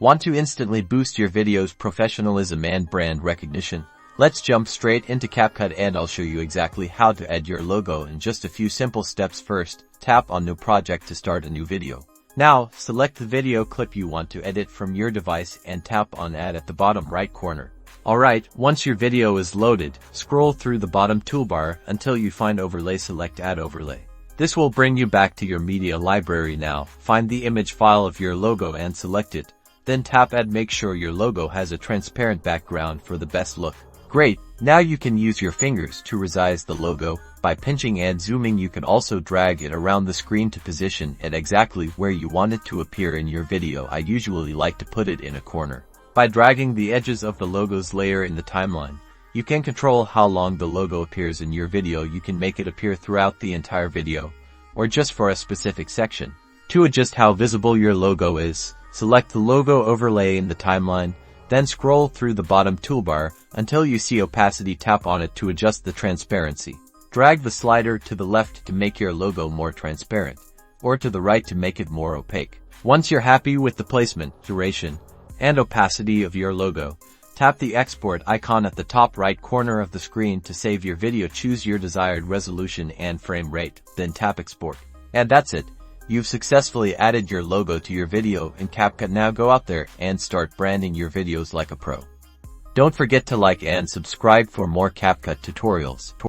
Want to instantly boost your video's professionalism and brand recognition? Let's jump straight into Capcut and I'll show you exactly how to add your logo in just a few simple steps. First, tap on New Project to start a new video. Now, select the video clip you want to edit from your device and tap on Add at the bottom right corner. Alright, once your video is loaded, scroll through the bottom toolbar until you find Overlay. Select Add Overlay. This will bring you back to your media library. Now, find the image file of your logo and select it. Then tap Add. Make sure your logo has a transparent background for the best look. Great! Now you can use your fingers to resize the logo. By pinching and zooming, you can also drag it around the screen to position it exactly where you want it to appear in your video. I usually like to put it in a corner. By dragging the edges of the logo's layer in the timeline, you can control how long the logo appears in your video. You can make it appear throughout the entire video, or just for a specific section. To adjust how visible your logo is, select the logo overlay in the timeline, then scroll through the bottom toolbar until you see opacity. Tap on it to adjust the transparency. Drag the slider to the left to make your logo more transparent, or to the right to make it more opaque. Once you're happy with the placement, duration, and opacity of your logo, tap the export icon at the top right corner of the screen to save your video. Choose your desired resolution and frame rate, then tap export. And that's it. You've successfully added your logo to your video in Capcut. Now go out there and start branding your videos like a pro. Don't forget to like and subscribe for more Capcut tutorials.